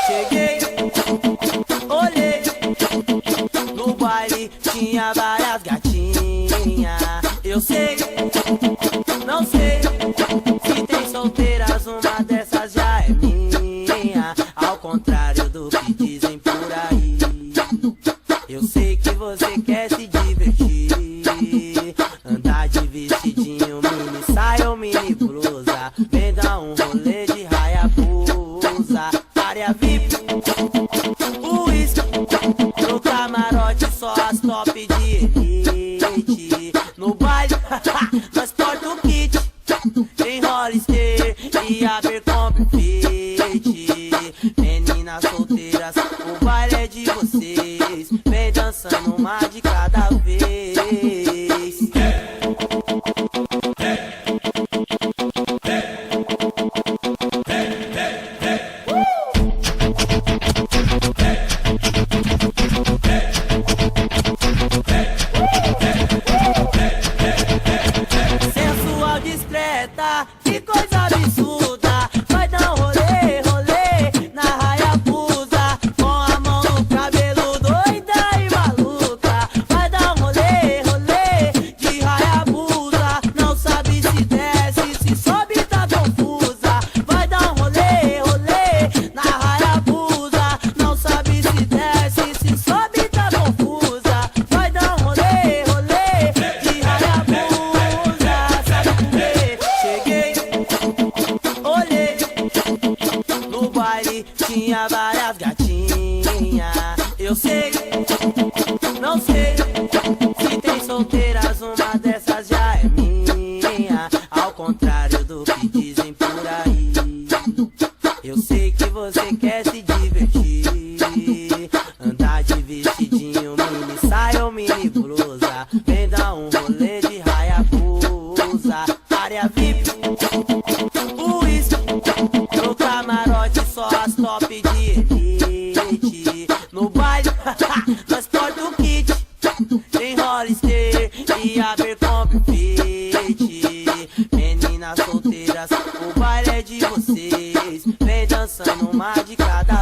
Cheguei, olhei, no baile tinha várias gatinhas. Eu sei, não sei, se tem solteiras, uma dessas já é minha. Ao contrário do que dizem por aí, eu sei que você quer se divertir, andar de vestidinho, mini saia ou mini blusa, vem dar um rolê de Hayabusa. Área VIP, uísque, no camarote só as top de elite. No baile, nós porta o kit, tem Hollister e Abercrombie Fit. Meninas solteiras, o baile é de vocês, vem dançando uma de cada vez. Sensual, discreta, que coisa absurda. Vai dar um rolê na Hayabusa, com a mão no cabelo, doida e maluca. Vai dar um rolê de Hayabusa, não sabe se desce, se sobe, tá confusa. Vai dar um rolê na Hayabusa, não sabe se desce, se sobe, tá confusa. Vai dar um rolê de Hayabusa, sabe por quê? Cheguei, olhei, no baile tinha várias gatinhas. Eu sei, não sei, se tem solteiras, uma dessas já é minha. Ao contrário do que dizem por aí, eu sei que você quer se divertir, andar de vestidinho, mini saia ou mini blusa, vem dar um rolê de Hayabusa. Área VIP, uísque, no camarote só as top de elite. No baile, nós porta o kit, tem Hollister e Abercrombie Fit. Meninas solteiras, o baile é de vocês, vem dançando uma de cada